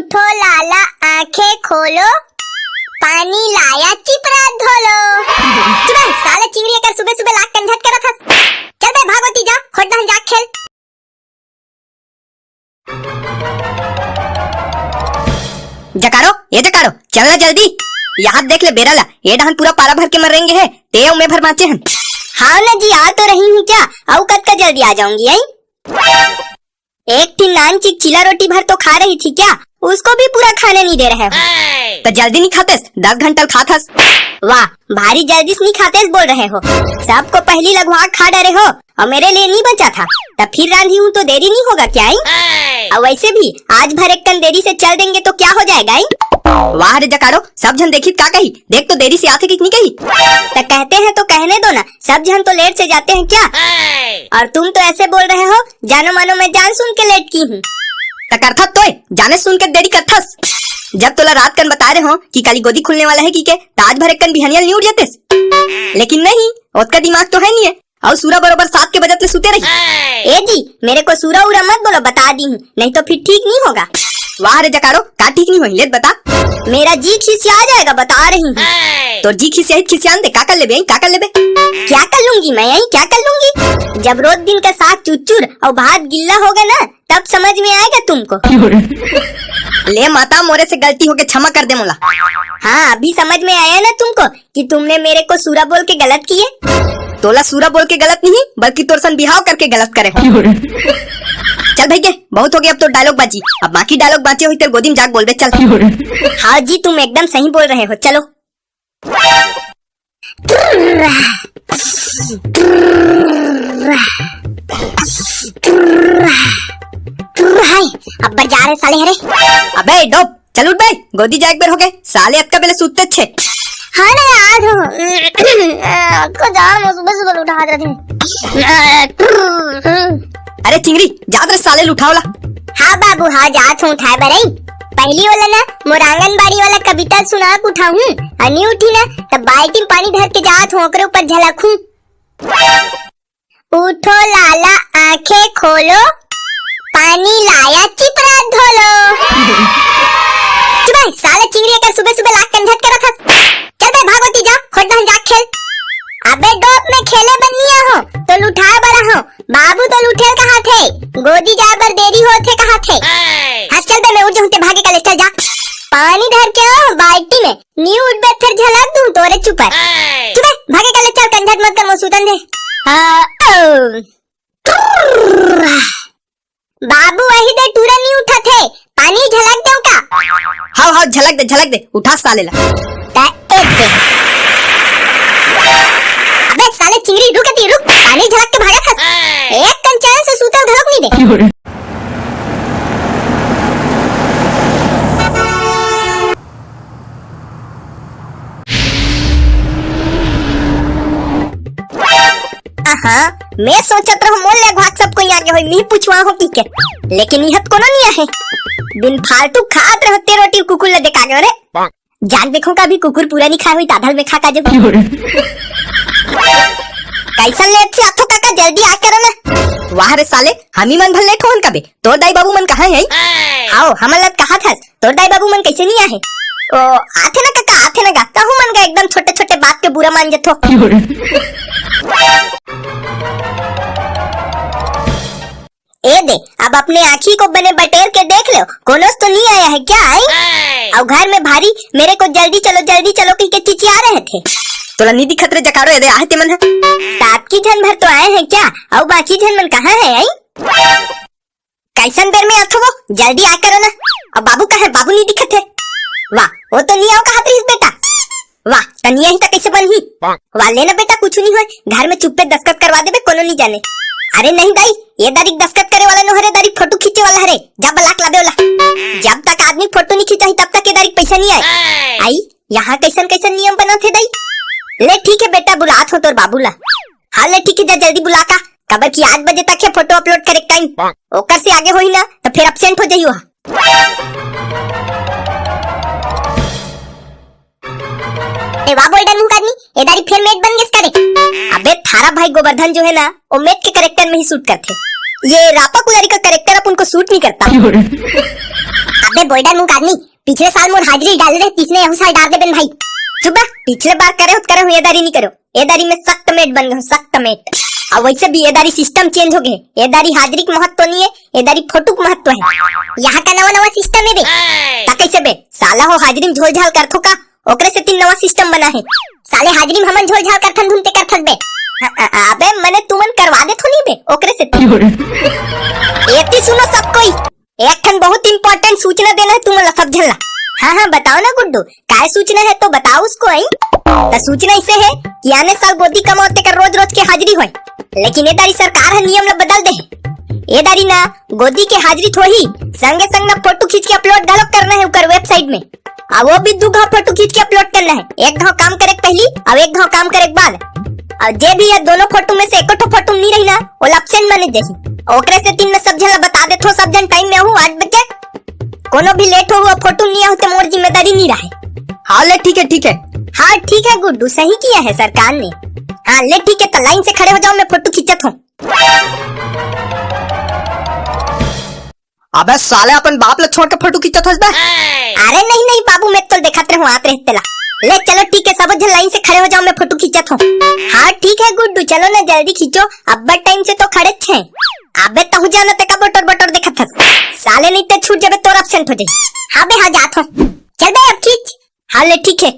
उठो लाला आंखें खोलो, पानी लाया चिपरा धोलो। चुप साले चिंगड़ी कर सुबह सुबह लाख कंझट के रखा। चल बे भागवती जा खोट दहन जा खेल। जकारो ये जकारो चलना जल्दी, यहाँ देख ले बेराला ये डहन पूरा पारा भर के मरेंगे है ते में भर माचे हैं। हाँ ना जी आ तो रही हूँ क्या, आओ कद का जल्दी आ जाऊंगी। आई एक थी नान चिक चिला रोटी भर तो खा रही थी क्या, उसको भी पूरा खाने नहीं दे रहे हो। तो जल्दी नहीं खाते 10 घंटा खाथस। वाह भारी जल्दी से नहीं खाते बोल रहे हो, सबको पहली लगवा खा डरे हो और मेरे लिए नहीं बचा था, तब फिर रांधी हूँ तो देरी नहीं होगा क्या। और वैसे भी आज भर एक कन देरी से चल देंगे तो क्या हो जाएगा। वाह रे जकारो सब जन देखी का कही, देख तो देरी से आते कितनी कही। तो कहते हैं तो कहने दो ना, सब जन तो लेट से जाते हैं क्या। और तुम तो ऐसे बोल रहे हो जानो मानो मैं जान सुन के लेट की हूँ। तो करथा तो जाने सुन के देरी करथस, जब तोला रात कन बता रहे हो कि काली गोदी खुलने वाला है की के ताज भर एक कन बिहनियल नहीं उठ जाते, लेकिन नहीं उसका दिमाग तो है नहीं है और सूरा बरोबर 7 के बजे सुते रही। ए जी मेरे को सूरा उरा मत बोलो, बता दी हूँ नहीं तो फिर ठीक नहीं होगा। वाह रे जकारो का ठीक नहीं हुई, ले बता। मेरा जी खिसिया जाएगा बता रही हूँ। तो जी खिसिया खिसियान दे, का कर लेबे का कर लेबे। क्या कर लूंगी मैं यही क्या कर लूंगी, जब रोज दिन का साग चुचुर और भात गिल्ला होगा ना तब समझ में आएगा तुमको। ले माता मोरे से गलती होके क्षमा कर दे मोला। हाँ अभी समझ में आया ना तुमको कि तुमने मेरे को सूरा बोल के गलत किए। तोला सूरा बोल के गलत नहीं बल्कि तोर सन बिहाव करके गलत करे हो। चल भाई के बहुत हो गया, अब तो डायलॉग बाजी, अब बाकी डायलॉग बाचे हुई तेरे गोदी में जाग बोल बे चल। हाँ जी तुम एकदम सही बोल रहे हो, चलो। अब जा रहे साले हरे। अबे डोप चल उठ बे, गोदी जाग बेर हो गए साले अत का बेले सुतते छे। हाँ ना याद हो को जान सुबह सुबह उठा रहे थे। अरे चिंगड़ी जात रे साले उठावला। हाँ बाबू हाँ जात हूँ उठाए बरई, पहली वाला ना मोरांगन बाड़ी वाला कविता सुना के उठाऊं, अनि उठी ना तब बाल्टी में पानी धर के जात हूँ ओकरे ऊपर झलकूं। उठो लाला आंखें खोलो, पानी लाया चिपरा धोलो। चुप साले चिंगड़ी कर सुबह सुबह लाख कंझट के रखा। चल बे भागवती जा खोट दहन जा खेल। अबे डोप में खेले बनिया हो तो लुठाए बड़ा हो, बाबू तो लुठेल कहाँ थे, गोदी जाए बर देरी होते कहाँ थे। हाँ चल बे मैं उठ जाऊँ भागे कले चल जा, पानी धर के आओ बाल्टी में, नी उठ बे फिर झलक दूँ तोरे चुपर। चुप भागे कले चल कंझट मत कर मसूतन दे। बाबू वही दे टूरा नहीं उठा थे, पानी झलक दो का। हाँ हाँ झलक दे उठा साले ला। अबे साले चिंगड़ी रुक पानी झलक के भागा था, एक कंचान से सूतल घलक नहीं दे। हाँ मैं सोचत रहा मोल ले भाग सबको यहाँ के होई मी पूछवा हो की के, लेकिन यहत कोनो नहीं है, बिन फालतू खात रहते रोटी कुकुर ले देखा गए रे। जान देखो का भी कुकुर पूरा नहीं खा हुई ताधल में खा का जब। कैसा लेट से आथो काका जल्दी आ करो ना। वाह रे साले हमी मन भल लेट होन कबे, तोर दाई बाबू मन कहाँ है। आओ हमन लत कहा था तोर दाई बाबू मन कैसे नहीं आए। ओ आथे ना काका आथे ना गाता हूँ मन का एकदम छोटे छोटे बात के बुरा मान जथो। ए दे अब अपने आँखी को बने बटेर के देख लो, कोनोस तो नहीं आया है क्या। आई और घर में भारी मेरे को जल्दी चलो कह के चिचिया रहे थे। तोला नी दिखत रे जकारो ये दे आए ते मन है। ताप की झन भर तो आए हैं क्या, और बाकी झन मन कहाँ है। आई कैसन देर में आथो वो जल्दी आ करो ना। और बाबू कहाँ है, बाबू नहीं दिखत है। वाह वो तो नहीं आओ कहा बेटा, वाह तनिया ही तक कैसे बन ही। वाह लेना बेटा कुछ नहीं हुआ, घर में चुप्पे दस्तखत करवा दे बे कोनो नहीं जाने। अरे नहीं दाई ये दारी दस्तखत करे वाला नो हरे, दारी फोटो खींचे वाला हरे, जब बलाक लाबे वाला। जब तक आदमी फोटो नहीं खींचा तब तक ये दारी पैसा नहीं आए। आई यहाँ कैसन कैसन नियम बना थे दाई। ले ठीक है बेटा बुलात हो तोर बाबू ला। हाँ ले ठीक है जा जल्दी बुला का, कबर की 8 बजे तक है फोटो अपलोड करे टाइम, ओकर से आगे होई ना तो फिर एब्सेंट हो जाइयो। ए वाह बोल्डन मुंह आदमी ए दारी फिर मेट बन गेस करे। अबे थारा भाई गोवर्धन जो है ना वो मेट के कैरेक्टर में ही सूट करते, ये रापा कुदारी का कैरेक्टर अपन को सूट नहीं करता। अबे बोल्डर मुंह आदमी, पिछले साल मोर हाजिरी डाले रहे, तीसरे यहू साल डाल दे बेन भाई। चुप बा, पिछले बार करे हो ये दारी नहीं करो। ये दारी में सख्त मेट बन गए, सख्त मेट। अब वैसे भी ये दारी सिस्टम चेंज हो गए। ये दारी हाजिरी का महत्व नहीं है, ये दारी फोटो का महत्व है। यहाँ का नवा सिस्टम है बे। ता कैसे बे? साला हो हाजिरी में झोल झाल करथो का? ओकरे से तीन नवा सिस्टम बना है। साले हाजिरी में हमन झोल झाल करथन धुनते करथस बे। अबे मने तुमन करवा दे थो नहीं बे ओकरे से। एती सुनो सब कोई, एक ठन बहुत इंपॉर्टेंट सूचना देना है तुमन सब झल्ला। हाँ बताओ ना गुड्डू, काय सूचना है तो बताओ उसको। आई तो सूचना इसे है कि आने साल गोदी कमाते कर रोज रोज के हाजिरी होए, लेकिन ये दारी सरकार है नियम ला बदल दे। ये दारी ना गोदी के हाजिरी थोड़ी संगे संग ना फोटो खींच के अपलोड डालो करना है उकर वेबसाइट में। अब वो भी 2 घाव फोटो खींच के अपलोड करना है। 1 घाव काम करे पहली और 1 घाव काम करे बाद। और जे भी है दोनों फोटो में से एको फोटो नहीं रही ना वो एब्सेंट माने जाही। ओकरे से तीन में सब जन बता दे थो, सब जन टाइम में हूँ 8 बजे। कोनो भी लेट हो फोटो नहीं होते मोर जिम्मेदारी नहीं रहे। हाँ ले ठीक है। हाँ ठीक है गुड्डू, सही किया है सरकार ने। हाँ ले ठीक है, तो लाइन से खड़े हो जाओ, मैं फोटो खींचत हूँ। अबे साले अपन बाप ला छोड़ के फोटो खींचत हस बे। अरे नहीं बाबू, मैं तो देखत रहूं आते रहते ला। ले चलो ठीक है, सब जन लाइन से खड़े हो जाओ, मैं फोटो खींचत हूँ। हाँ ठीक है गुड्डू, चलो ना जल्दी खींचो, अब टाइम से तो खड़े छे। अबे तहु जाना ते का बटर देखत हस। साले नहीं ते छूट जाबे तो एब्सेंट हो जाई। हाँ बे हाँ जात हूँ, चल बे अब खींच। हाँ ले ठीक है।